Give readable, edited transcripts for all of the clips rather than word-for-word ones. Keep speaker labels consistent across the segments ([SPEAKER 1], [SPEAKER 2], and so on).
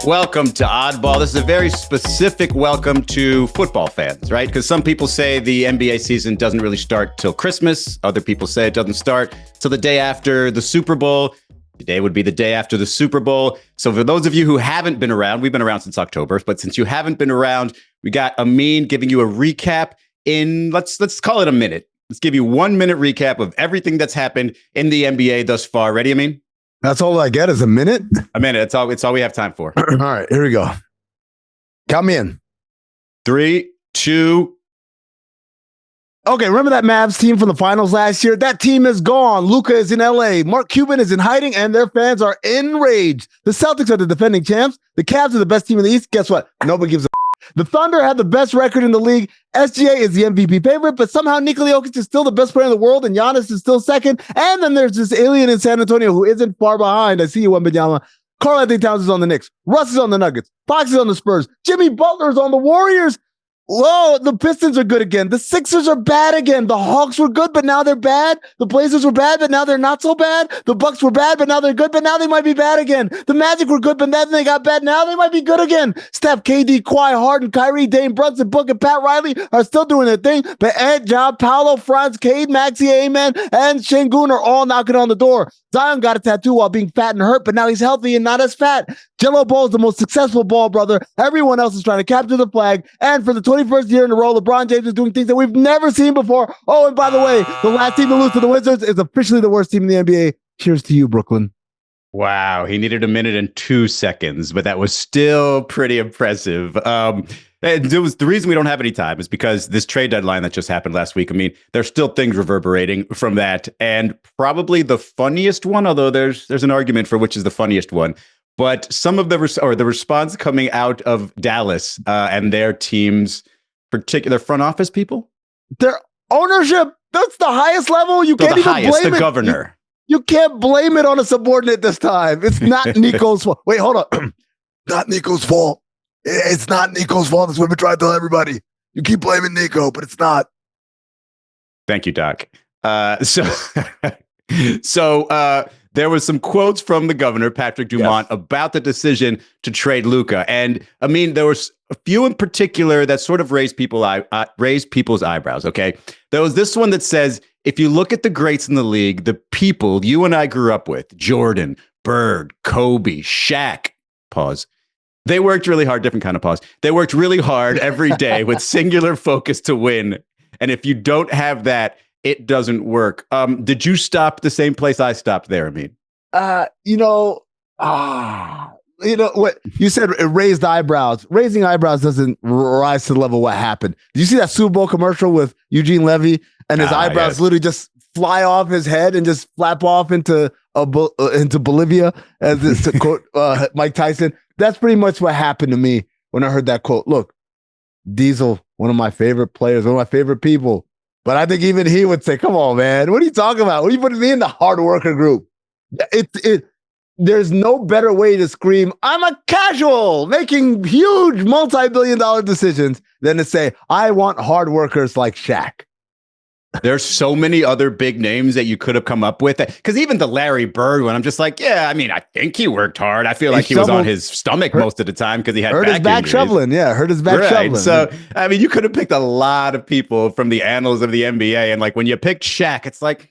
[SPEAKER 1] Welcome to Oddball. This is a very specific welcome to football fans, right? Because some people say the NBA season doesn't really start till Christmas. Other people say it doesn't start till the day after the Super Bowl. Today would be the day after the Super Bowl. So for those of you who haven't been around, we've been around since October, but since you haven't been around, we got Amin giving you a recap in, let's call it a minute. Let's give you 1 minute recap of everything that's happened in the NBA thus far. Ready, Amin?
[SPEAKER 2] That's all I get is a minute?
[SPEAKER 1] A minute. It's all we have time for.
[SPEAKER 2] All right, here we go. Count me in.
[SPEAKER 1] 3, 2.
[SPEAKER 2] Okay, remember that Mavs team from the finals last year? That team is gone. Luka is in LA. Mark Cuban is in hiding, and their fans are enraged. The Celtics are the defending champs. The Cavs are the best team in the East. Guess what? Nobody gives a The Thunder have the best record in the league. SGA is the MVP favorite, but somehow Nikola Jokic is still the best player in the world, and Giannis is still second. And then there's this alien in San Antonio who isn't far behind. I see you, Wembanyama. Karl-Anthony Towns is on the Knicks. Russ is on the Nuggets. Fox is on the Spurs. Jimmy Butler is on the Warriors. Whoa, the Pistons are good again. The Sixers are bad again. The Hawks were good, but now they're bad. The Blazers were bad, but now they're not so bad. The Bucks were bad, but now they're good, but now they might be bad again. The Magic were good, but then they got bad. Now they might be good again. Steph, KD, Kawhi, Harden, Kyrie, Dame, Brunson, Book, and Pat Riley are still doing their thing, but Ed, John, Paolo, Franz, Cade, Maxey, Amen, and Şengün are all knocking on the door. Zion got a tattoo while being fat and hurt, but now he's healthy and not as fat. Jello Ball is the most successful ball brother. Everyone else is trying to capture the flag. And for the 21st year in a row, LeBron James is doing things that we've never seen before. Oh, and by the way, the last team to lose to the Wizards is officially the worst team in the NBA. Cheers to you, Brooklyn.
[SPEAKER 1] Wow, he needed a minute and 2 seconds, but that was still pretty impressive. And it was the reason we don't have any time is because this trade deadline that just happened last week. I mean, there's still things reverberating from that, and probably the funniest one, although there's an argument for which is the funniest one. But some of the response coming out of Dallas and their team's particular front office people,
[SPEAKER 2] their ownership, that's the highest level. You can't even blame it.
[SPEAKER 1] The governor.
[SPEAKER 2] You can't blame it on a subordinate this time. It's not Nico's fault. Wait, hold on. Not Nico's fault. It's not Nico's fault. That's what we try to tell everybody. You keep blaming Nico, but it's not.
[SPEAKER 1] Thank you, Doc. So there was some quotes from the governor, Patrick Dumont, about the decision to trade Luka. And I mean, there was a few in particular that sort of raised people's eyebrows, okay? There was this one that says, if you look at the greats in the league, the people you and I grew up with, Jordan, Bird, Kobe, Shaq, pause. They worked really hard, different kind of pause. They worked really hard every day with singular focus to win. And if you don't have that, it doesn't work. Did you stop the same place I stopped there, Amin?
[SPEAKER 2] What you said, it raised eyebrows. Raising eyebrows doesn't rise to the level of what happened. Did you see that Super Bowl commercial with Eugene Levy and his eyebrows literally just fly off his head and just flap off into Bolivia, as this to quote Mike Tyson? That's pretty much what happened to me when I heard that quote. Look, Diesel, one of my favorite players, one of my favorite people. But I think even he would say, come on, man, what are you talking about? What are you putting me in the hard worker group? There's no better way to scream, I'm a casual making huge multi-billion-dollar decisions than to say, I want hard workers like Shaq.
[SPEAKER 1] There's so many other big names that you could have come up with. Because even the Larry Bird one, I'm just like, yeah, I mean, I think he worked hard. I feel like he was on his stomach most of the time because he had
[SPEAKER 2] hurt his back
[SPEAKER 1] injuries.
[SPEAKER 2] Shoveling. Yeah, hurt his back shoveling.
[SPEAKER 1] So, I mean, you could have picked a lot of people from the annals of the NBA. And like when you picked Shaq, it's like,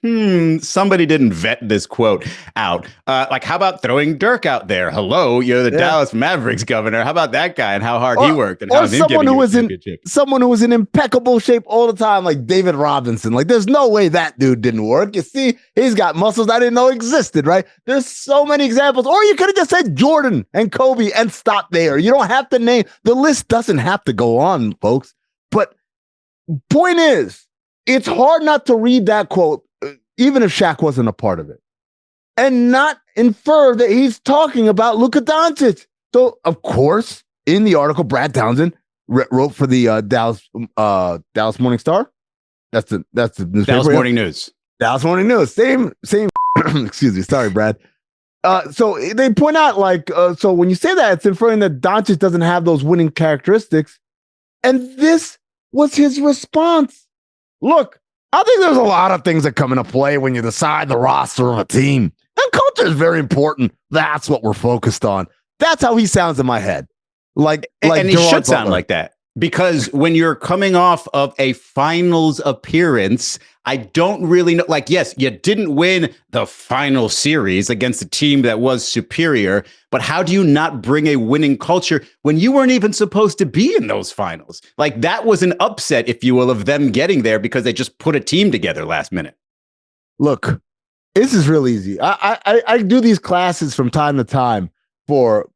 [SPEAKER 1] somebody didn't vet this quote out. Like, how about throwing Dirk out there? Hello, you're the Dallas Mavericks governor. How about that guy and how hard he worked? And how
[SPEAKER 2] someone who was in impeccable shape all the time, like David Robinson. Like, there's no way that dude didn't work. You see, he's got muscles I didn't know existed, right? There's so many examples. Or you could have just said Jordan and Kobe and stopped there. You don't have to name. The list doesn't have to go on, folks. But point is, it's hard not to read that quote, even if Shaq wasn't a part of it, and not infer that he's talking about Luka Doncic. So, of course, in the article, Brad Townsend wrote for the Dallas Morning Star. That's the newspaper.
[SPEAKER 1] Dallas Morning News.
[SPEAKER 2] Dallas Morning News. Same. Excuse me. Sorry, Brad. So they point out, so when you say that, it's inferring that Doncic doesn't have those winning characteristics. And this was his response. Look, I think there's a lot of things that come into play when you decide the roster of a team. And culture is very important. That's what we're focused on. That's how he sounds in my head.
[SPEAKER 1] And he should sound like that. Because when you're coming off of a finals appearance, I don't really know. Like, yes, you didn't win the final series against a team that was superior, but how do you not bring a winning culture when you weren't even supposed to be in those finals? Like, that was an upset, if you will, of them getting there because they just put a team together last minute.
[SPEAKER 2] Look, this is real easy. I do these classes from time to time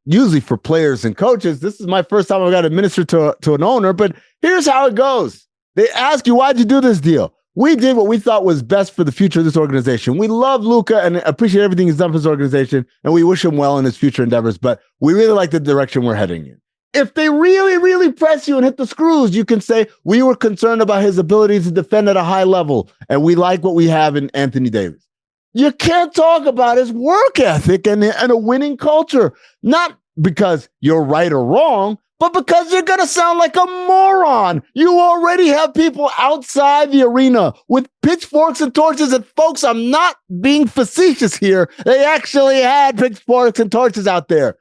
[SPEAKER 2] usually for players and coaches. This is my first time I've got to administer to an owner, but here's how it goes. They ask you, why'd you do this deal? We did what we thought was best for the future of this organization. We love Luka and appreciate everything he's done for his organization, and we wish him well in his future endeavors, but we really like the direction we're heading in. If they really, really press you and hit the screws, you can say, we were concerned about his ability to defend at a high level, and we like what we have in Anthony Davis. You can't talk about his work ethic and a winning culture, not because you're right or wrong, but because you're going to sound like a moron. You already have people outside the arena with pitchforks and torches. And folks, I'm not being facetious here. They actually had pitchforks and torches out there.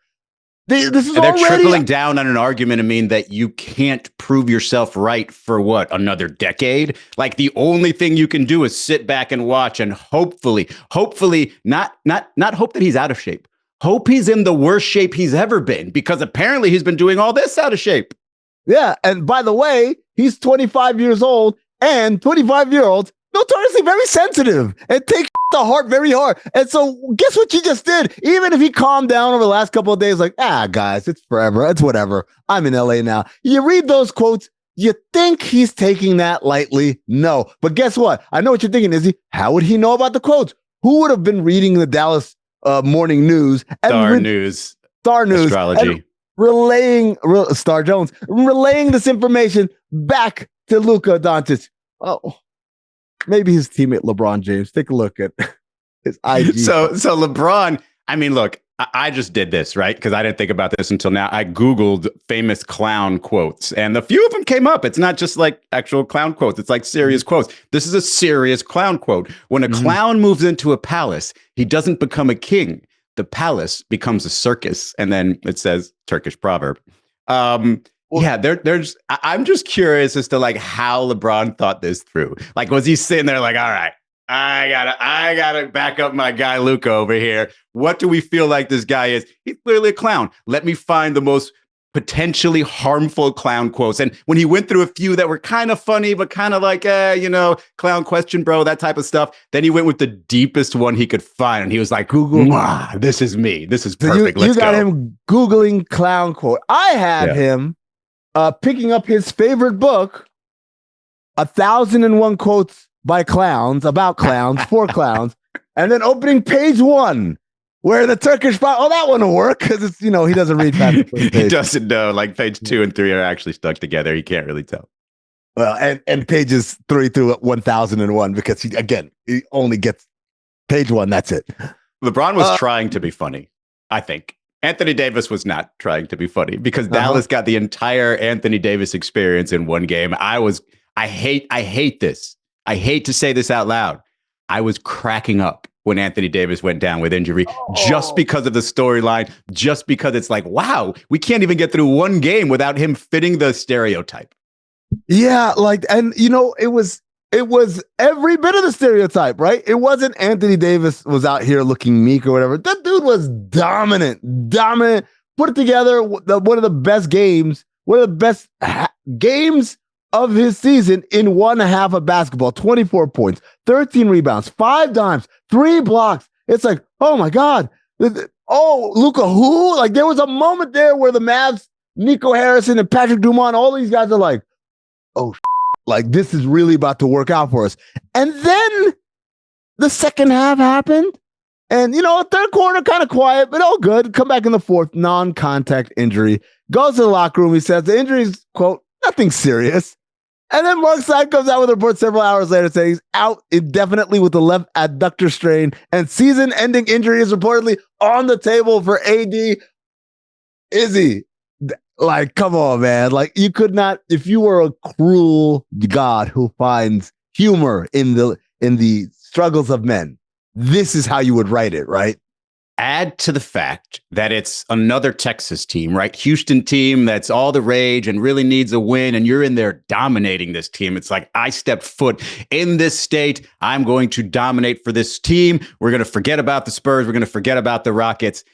[SPEAKER 2] They're
[SPEAKER 1] tripling down on an argument, I mean, that you can't prove yourself right for what, another decade? Like, the only thing you can do is sit back and watch and hopefully not hope that he's out of shape. Hope he's in the worst shape he's ever been, because apparently he's been doing all this out of shape.
[SPEAKER 2] Yeah. And by the way, he's 25 years old, and 25-year-olds notoriously very sensitive and take the heart very hard. And so guess what you just did? Even if he calmed down over the last couple of days, like, guys, it's forever. It's whatever. I'm in LA now. You read those quotes. You think he's taking that lightly? No. But guess what? I know what you're thinking, Izzy. How would he know about the quotes? Who would have been reading the Dallas morning news?
[SPEAKER 1] Star News.
[SPEAKER 2] Astrology. Star Jones, relaying this information back to Luka Doncic. Oh, maybe his teammate LeBron James. Take a look at his IG.
[SPEAKER 1] So LeBron, I mean, look, I just did this, right? Because I didn't think about this until now. I Googled famous clown quotes, and a few of them came up. It's not just like actual clown quotes. It's like serious quotes. This is a serious clown quote. When a clown moves into a palace, he doesn't become a king. The palace becomes a circus. And then it says Turkish proverb. There's I'm just curious as to like how LeBron thought this through. Like, was he sitting there like, all right, I gotta back up my guy Luka over here. What do we feel like this guy is? He's clearly a clown. Let me find the most potentially harmful clown quotes. And when he went through a few that were kind of funny, but kind of like, clown question, bro, that type of stuff. Then he went with the deepest one he could find. And he was like, Google, this is me. This is perfect.
[SPEAKER 2] You got him Googling clown quote. I had him picking up his favorite book, 1,001 Quotes by Clowns, about clowns, for clowns, and then opening page 1, where the Turkish that one will work because it's, he doesn't read past the first page.
[SPEAKER 1] He doesn't know. Like page 2 and 3 are actually stuck together. He can't really tell.
[SPEAKER 2] Well, and pages 3 through 1,001 because he only gets page 1. That's it.
[SPEAKER 1] LeBron was trying to be funny, I think. Anthony Davis was not trying to be funny because Dallas got the entire Anthony Davis experience in one game. I hate this. I hate to say this out loud. I was cracking up when Anthony Davis went down with injury just because of the storyline, just because it's like, wow, we can't even get through one game without him fitting the stereotype.
[SPEAKER 2] Yeah, it was every bit of the stereotype, right? It wasn't Anthony Davis was out here looking meek or whatever. That dude was dominant, put it together. One of the best games of his season in 1.5 of basketball, 24 points, 13 rebounds, 5 dimes, 3 blocks. It's like, oh my God. Oh, Luka, who? Like, there was a moment there where the Mavs, Nico Harrison and Patrick Dumont, all these guys are like, oh, like this is really about to work out for us. And then the second half happened. And, third quarter, kind of quiet, but all good. Come back in the fourth, non-contact injury. Goes to the locker room. He says the injury is, quote, nothing serious. And then Mark Stein comes out with a report several hours later saying he's out indefinitely with the left adductor strain, and season-ending injury is reportedly on the table for AD. Izzy, like, come on, man. Like, you could not, if you were a cruel God who finds humor in the struggles of men, this is how you would write it, right?
[SPEAKER 1] add to the fact that it's another Texas team, right? Houston team that's all the rage and really needs a win, and you're in there dominating this team. It's like, I stepped foot in this state. I'm going to dominate for this team. We're going to forget about the Spurs. We're going to forget about the Rockets.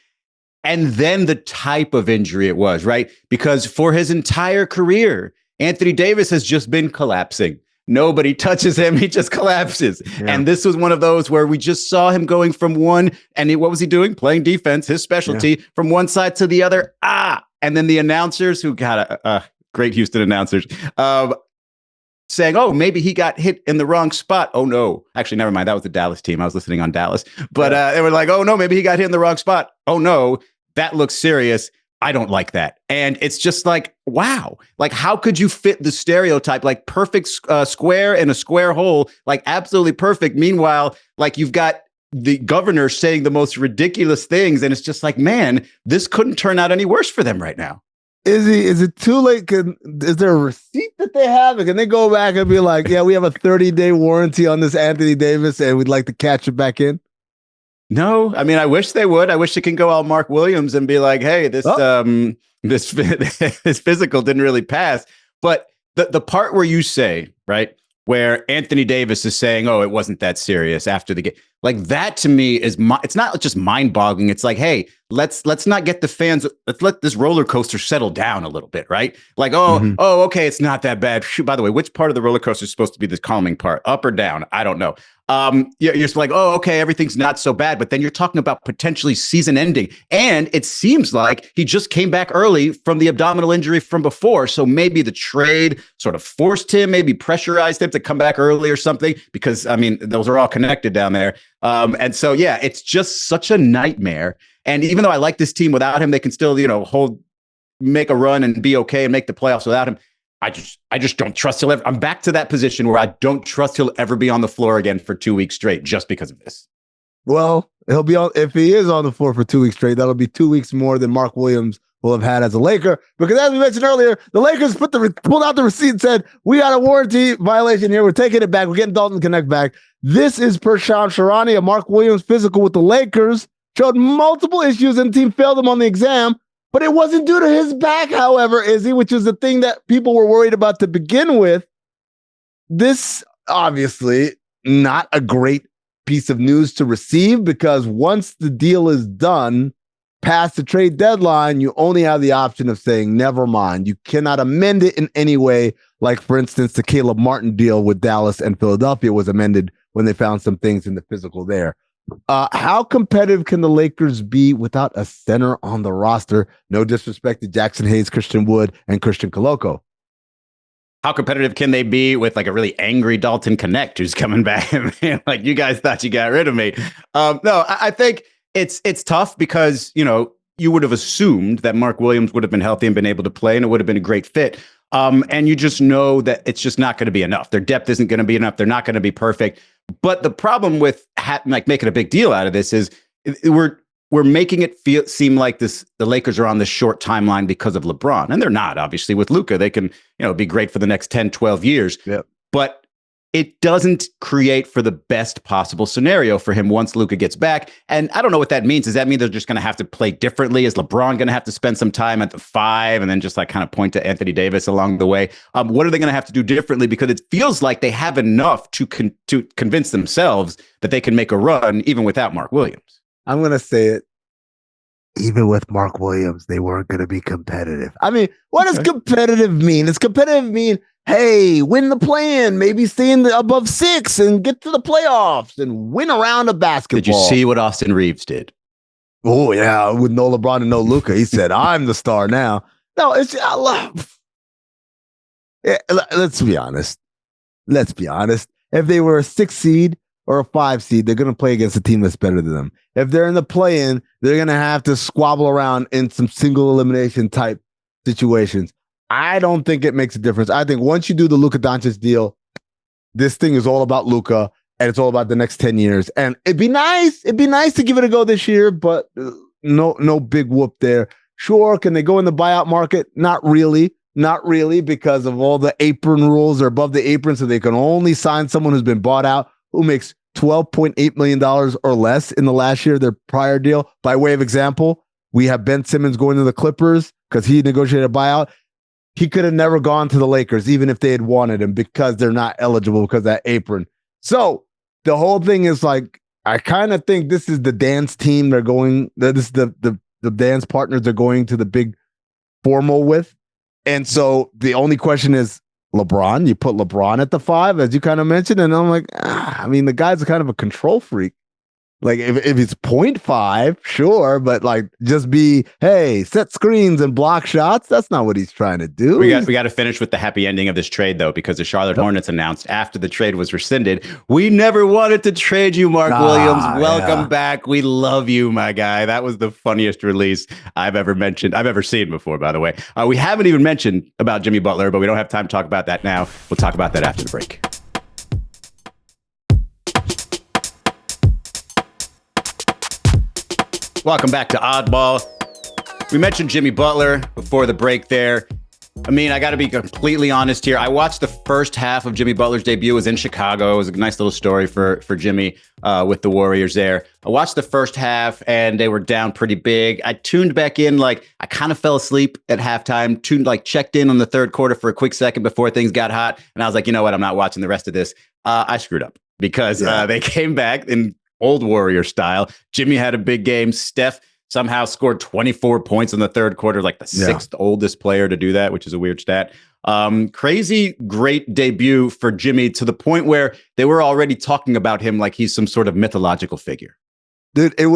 [SPEAKER 1] And then the type of injury it was, right? Because for his entire career, Anthony Davis has just been collapsing. Nobody touches him. He just collapses. Yeah. And this was one of those where we just saw him going from one, and what was he doing? Playing defense, his specialty, from one side to the other. And then the announcers, who got great Houston announcers, saying, oh, maybe he got hit in the wrong spot. Oh, no. Actually, never mind. That was the Dallas team. I was listening on Dallas. But they were like, oh, no, maybe he got hit in the wrong spot. Oh, no, that looks serious. I don't like that. And it's just like, wow, like, how could you fit the stereotype, like perfect square in a square hole, like absolutely perfect. Meanwhile, like, you've got the governor saying the most ridiculous things. And it's just like, man, this couldn't turn out any worse for them right now.
[SPEAKER 2] Is it too late? Is there a receipt that they have? Can they go back and be like, yeah, we have a 30-day warranty on this Anthony Davis and we'd like to catch it back in?
[SPEAKER 1] No, I mean, I wish they would. I wish it can go all Mark Williams and be like, hey, this physical didn't really pass. But the part where you say, right, where Anthony Davis is saying, oh, it wasn't that serious after the game, like, that to me is, it's not just mind boggling. It's like, hey, let's not get the fans. Let's let this roller coaster settle down a little bit, right? Like, okay, it's not that bad. Shoot, by the way, which part of the roller coaster is supposed to be the calming part, up or down? I don't know. You're just like, oh, okay, everything's not so bad. But then you're talking about potentially season ending. And it seems like he just came back early from the abdominal injury from before. So maybe the trade sort of forced him, maybe pressurized him to come back early or something, because, I mean, those are all connected down there. And so, yeah, it's just such a nightmare. And even though I like this team without him, they can still, make a run and be okay and make the playoffs without him. I just don't trust he'll ever. I'm back to that position where I don't trust he'll ever be on the floor again for 2 weeks straight just because of this. Well,
[SPEAKER 2] he'll be on, if he is on the floor for 2 weeks straight, that'll be 2 weeks more than Mark Williams will have had as a Laker. Because as we mentioned earlier, the Lakers pulled out the receipt and said, we got a warranty violation here. We're taking it back. We're getting Dalton Connect back. This is per Shams Charania. A Mark Williams physical with the Lakers showed multiple issues and the team failed him on the exam. But it wasn't due to his back, however, Izzy, which is the thing that people were worried about to begin with. This, obviously, not a great piece of news to receive, because once the deal is done, past the trade deadline, you only have the option of saying, never mind. You cannot amend it in any way. Like, for instance, the Caleb Martin deal with Dallas and Philadelphia was amended when they found some things in the physical there. How competitive can the Lakers be without a center on the roster? No disrespect to Jackson Hayes, Christian Wood, and Christian Koloko.
[SPEAKER 1] How competitive can they be with like a really angry Dalton Connect who's coming back and like, you guys thought you got rid of me? No, I think it's tough because, you would have assumed that Mark Williams would have been healthy and been able to play, and it would have been a great fit. And you just know that it's just not going to be enough. Their depth isn't going to be enough. They're not going to be perfect. But the problem with making a big deal out of this is we're making it seem like the Lakers are on this short timeline because of LeBron. And they're not, obviously. With Luka, they can be great for the next 10, 12 years. Yep. But it doesn't create for the best possible scenario for him once Luka gets back. And I don't know what that means. Does that mean they're just going to have to play differently? Is LeBron going to have to spend some time at the 5 and then just like kind of point to Anthony Davis along the way? What are they going to have to do differently? Because it feels like they have enough to convince themselves that they can make a run even without Mark Williams.
[SPEAKER 2] I'm going to say it. Even with Mark Williams, they weren't going to be competitive. I mean, what does competitive mean? Does competitive mean, hey, win the play-in, maybe stay in the above 6 and get to the playoffs and win a round of basketball?
[SPEAKER 1] Did you see what Austin Reeves did?
[SPEAKER 2] Oh, yeah, with no LeBron and no Luka. He said, I'm the star now. No, let's be honest. Let's be honest. If they were a 6 seed or a 5 seed, they're going to play against a team that's better than them. If they're in the play-in, they're going to have to squabble around in some single elimination type situations. I don't think it makes a difference. I think once you do the Luka Doncic deal, this thing is all about Luka, and it's all about the next 10 years. And it'd be nice. It'd be nice to give it a go this year, but no big whoop there. Sure, can they go in the buyout market? Not really, because of all the apron rules. They're above the apron, so they can only sign someone who's been bought out, who makes $12.8 million or less in the last year, their prior deal. By way of example, we have Ben Simmons going to the Clippers because he negotiated a buyout. He could have never gone to the Lakers, even if they had wanted him, because they're not eligible because of that apron. So the whole thing is like, I kind of think this is the dance team they're going, this is the dance partners they're going to the big formal with. And so the only question is LeBron. You put LeBron at the 5, as you kind of mentioned. And I'm like, I mean, the guy's kind of a control freak. Like if it's 0.5, sure, but like just be, hey, set screens and block shots. That's not what he's trying to do.
[SPEAKER 1] We got to finish with the happy ending of this trade, though, because the Charlotte Hornets announced after the trade was rescinded, we never wanted to trade you, Mark Williams. Welcome back. We love you, my guy. That was the funniest release I've ever seen before, by the way. We haven't even mentioned about Jimmy Butler, but we don't have time to talk about that now. We'll talk about that after the break. Welcome back to Oddball. We mentioned Jimmy Butler before the break there. I mean, I got to be completely honest here. I watched the first half of Jimmy Butler's debut. It was in Chicago. It was a nice little story for Jimmy with the Warriors there. I watched the first half, and they were down pretty big. I tuned back in, like I kind of fell asleep at halftime, checked in on the third quarter for a quick second before things got hot. And I was like, you know what? I'm not watching the rest of this. I screwed up because they came back in old Warrior style. Jimmy had a big game. Steph somehow scored 24 points in the third quarter, like the sixth oldest player to do that, which is a weird stat. Crazy, great debut for Jimmy, to the point where they were already talking about him like he's some sort of mythological figure.
[SPEAKER 2] Dude, it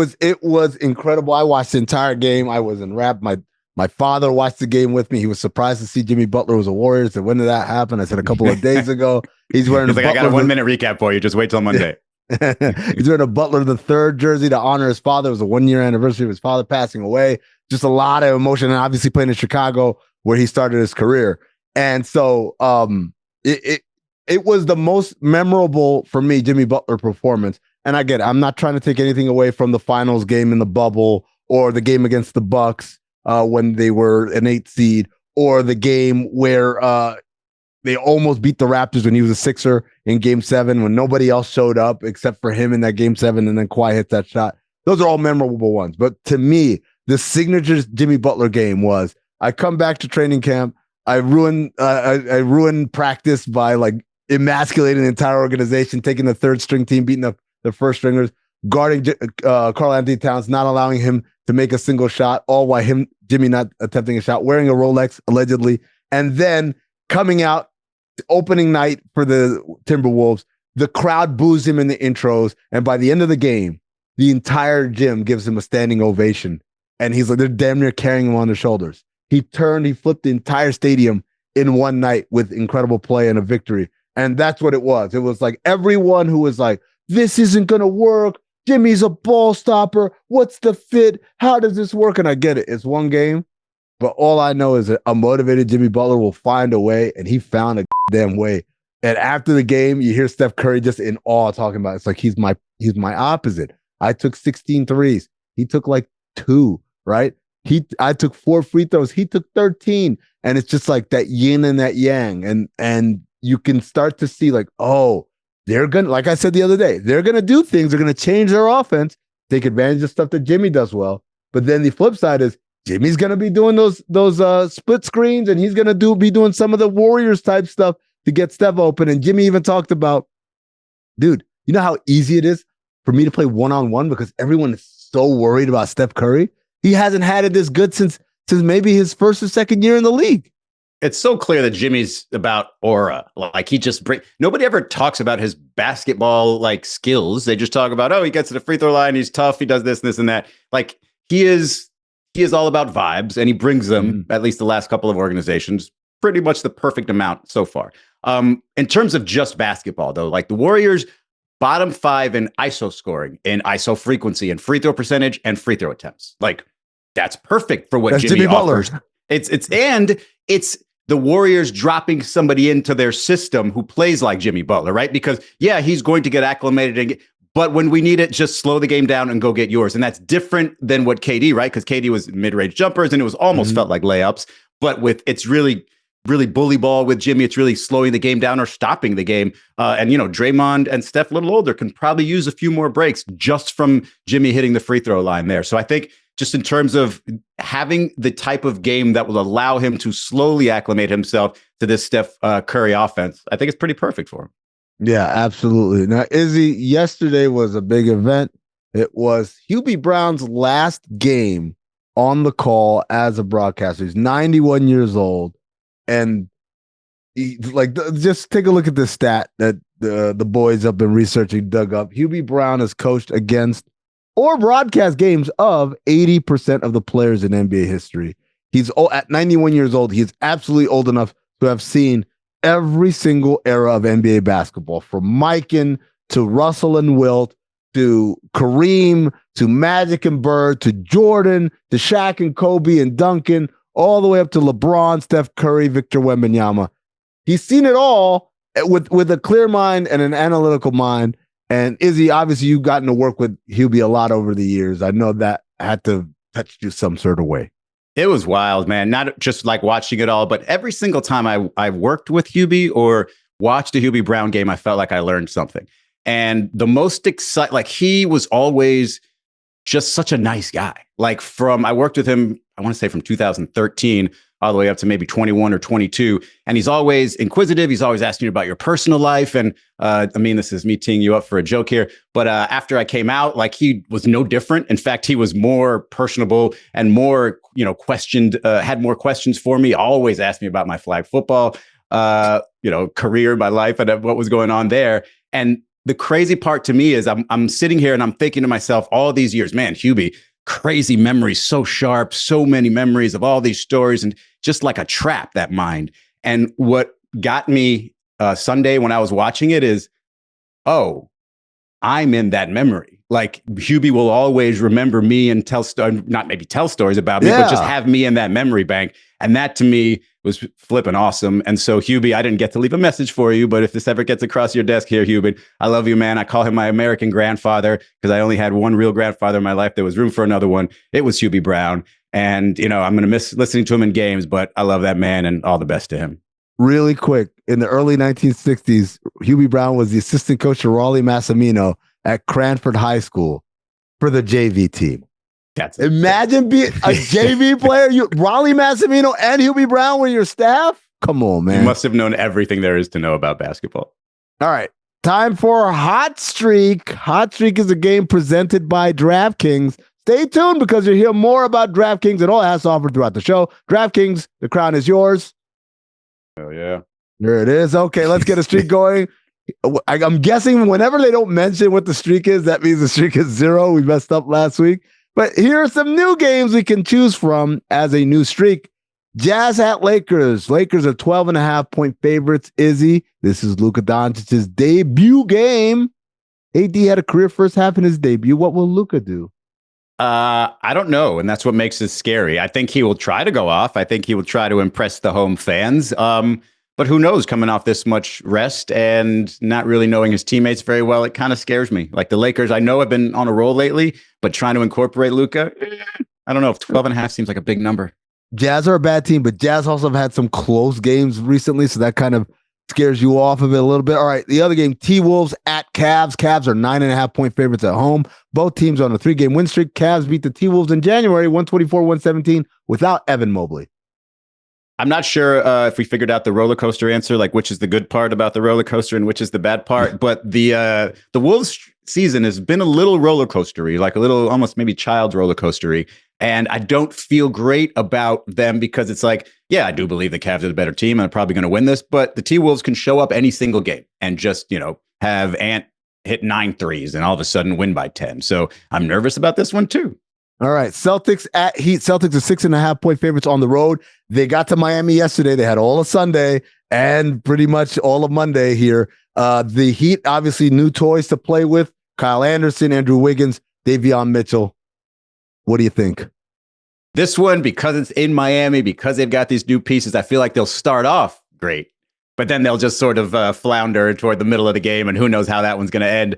[SPEAKER 2] was incredible. I watched the entire game. I was enwrapped. My father watched the game with me. He was surprised to see Jimmy Butler was a Warrior. So when did that happen? I said a couple of days ago. He's wearing.
[SPEAKER 1] He's like, I got a 1 minute recap for you. Just wait till Monday.
[SPEAKER 2] He's wearing a Butler the third jersey to honor his father. It was a 1-year anniversary of his father passing away. Just a lot of emotion, and obviously playing in Chicago where he started his career. And so it was the most memorable for me Jimmy Butler performance. And again, I'm not trying to take anything away from the finals game in the bubble or the game against the Bucks when they were an 8th seed, or the game where they almost beat the Raptors when he was a Sixer in Game 7 when nobody else showed up except for him in that Game 7, and then Kawhi hit that shot. Those are all memorable ones. But to me, the signature Jimmy Butler game was, I come back to training camp, I ruin practice by like emasculating the entire organization, taking the third string team, beating the first stringers, guarding Karl Anthony Towns, not allowing him to make a single shot, all while Jimmy not attempting a shot, wearing a Rolex allegedly, and then coming out opening night for the Timberwolves. The crowd boos him in the intros, and by the end of the game, the entire gym gives him a standing ovation, and he's like, they're damn near carrying him on their shoulders. He flipped the entire stadium in one night with incredible play and a victory. And that's what it was. It was like everyone who was like, this isn't going to work. Jimmy's a ball stopper. What's the fit? How does this work? And I get it. It's one game. But all I know is that a motivated Jimmy Butler will find a way, and he found a damn way. And after the game, you hear Steph Curry just in awe talking about it. It's like he's my opposite. I took 16 threes. He took like 2, right? I took 4 free throws. He took 13. And it's just like that yin and that yang. And you can start to see like, oh, they're gonna, like I said the other day, they're gonna do things, they're gonna change their offense, take advantage of stuff that Jimmy does well. But then the flip side is Jimmy's gonna be doing those split screens, and he's gonna be doing some of the Warriors type stuff to get Steph open. And Jimmy even talked about, dude, you know how easy it is for me to play one-on-one because everyone is so worried about Steph Curry. He hasn't had it this good since maybe his first or second year in the league.
[SPEAKER 1] It's so clear that Jimmy's about aura. Like he just nobody ever talks about his basketball like skills. They just talk about, oh, he gets to the free throw line, he's tough, he does this and this and that. Like he is all about vibes, and he brings them, at least the last couple of organizations, pretty much the perfect amount so far. In terms of just basketball, though, like the Warriors, bottom 5 in ISO scoring, in ISO frequency, and free throw percentage, and free throw attempts. Like that's perfect for what Jimmy offers. It's the Warriors dropping somebody into their system who plays like Jimmy Butler, right? Because yeah, he's going to get acclimated, but when we need it, just slow the game down and go get yours. And that's different than what KD, right? Because KD was mid-range jumpers and it was almost felt like layups. But it's really really bully ball with Jimmy. It's really slowing the game down or stopping the game. And, Draymond and Steph, a little older, can probably use a few more breaks just from Jimmy hitting the free throw line there. So I think just in terms of having the type of game that will allow him to slowly acclimate himself to this Steph Curry offense, I think it's pretty perfect for him.
[SPEAKER 2] Yeah, absolutely. Now, Izzy, yesterday was a big event. It was Hubie Brown's last game on the call as a broadcaster. He's 91 years old. And just take a look at this stat that the boys up in researching dug up. Hubie Brown has coached against or broadcast games of 80% of the players in NBA history. He's at 91 years old. He's absolutely old enough to have seen every single era of NBA basketball, from Mikan to Russell and Wilt to Kareem to Magic and Bird to Jordan to Shaq and Kobe and Duncan, all the way up to LeBron, Steph Curry, Victor Wembanyama. He's seen it all with a clear mind and an analytical mind. And Izzy, obviously, you've gotten to work with Hubie a lot over the years. I know that had to touch you some sort of way.
[SPEAKER 1] It was wild, man. Not just like watching it all, but every single time I worked with Hubie or watched a Hubie Brown game, I felt like I learned something. And the most exciting, like, he was always just such a nice guy. Like, I worked with him, I want to say from 2013 all the way up to maybe 21 or 22. And he's always inquisitive. He's always asking you about your personal life. And this is me teeing you up for a joke here. But after I came out, like, he was no different. In fact, he was more personable and more, questioned, had more questions for me, always asked me about my flag football, career, my life, and what was going on there. And the crazy part to me is I'm sitting here and I'm thinking to myself all these years, man, Hubie, crazy memories, so sharp, so many memories of all these stories, and just like a trap, that mind. And what got me Sunday when I was watching it is, oh, I'm in that memory. Like, Hubie will always remember me and not maybe tell stories about me, but just have me in that memory bank. And that to me was flipping awesome. And so, Hubie, I didn't get to leave a message for you, but if this ever gets across your desk here, Hubie, I love you, man. I call him my American grandfather because I only had one real grandfather in my life. There was room for another one. It was Hubie Brown. And, I'm going to miss listening to him in games, but I love that man and all the best to him. Really quick, in the early 1960s, Hubie Brown was the assistant coach of Raleigh Massimino at Cranford High School for the JV team. Imagine being a JV player. Raleigh Massimino and Hubie Brown were your staff? Come on, man. You must have known everything there is to know about basketball. All right. Time for Hot Streak. Hot Streak is a game presented by DraftKings. Stay tuned because you'll hear more about DraftKings and all it has to offer throughout the show. DraftKings, the crown is yours. Oh, yeah. There it is. Okay, let's get a streak going. I'm guessing whenever they don't mention what the streak is, that means the streak is 0. We messed up last week. But here are some new games we can choose from as a new streak. Jazz at Lakers. Lakers are 12.5-point favorites. Izzy, this is Luka Doncic's debut game. AD had a career first half in his debut. What will Luka do? I don't know, and that's what makes it scary. I think he will try to go off. I think he will try to impress the home fans. But who knows, coming off this much rest and not really knowing his teammates very well, it kind of scares me. Like, the Lakers, I know have been on a roll lately, but trying to incorporate Luka, I don't know if 12.5 seems like a big number. Jazz are a bad team, but Jazz also have had some close games recently, so that kind of scares you off of it a little bit. All right, the other game, T-Wolves at Cavs. Cavs are 9.5-point favorites at home. Both teams on a 3-game win streak. Cavs beat the T-Wolves in January, 124-117, without Evan Mobley. I'm not sure if we figured out the roller coaster answer, like which is the good part about the roller coaster and which is the bad part. But the Wolves season has been a little roller coastery, like a little almost maybe child roller coastery. And I don't feel great about them because it's like, yeah, I do believe the Cavs are the better team and I'm probably going to win this. But the T-Wolves can show up any single game and just, have Ant hit 9 threes and all of a sudden win by 10. So I'm nervous about this one too. All right, Celtics at Heat. Celtics are 6.5-point favorites on the road. They got to Miami yesterday. They had all of Sunday and pretty much all of Monday here. The Heat, obviously, new toys to play with. Kyle Anderson, Andrew Wiggins, Davion Mitchell. What do you think? This one, because it's in Miami, because they've got these new pieces, I feel like they'll start off great. but then they'll just sort of flounder toward the middle of the game, and who knows how that one's going to end.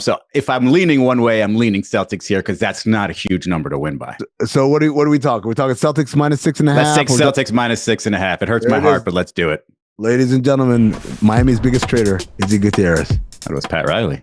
[SPEAKER 1] So if I'm leaning one way, I'm leaning Celtics here because that's not a huge number to win by.
[SPEAKER 2] So what are we talking? We're talking Celtics minus 6.5.
[SPEAKER 1] Let's take Celtics minus 6.5. It hurts my heart, but let's do it.
[SPEAKER 2] Ladies and gentlemen, Miami's biggest trader, Izzy Gutierrez.
[SPEAKER 1] That was Pat Riley.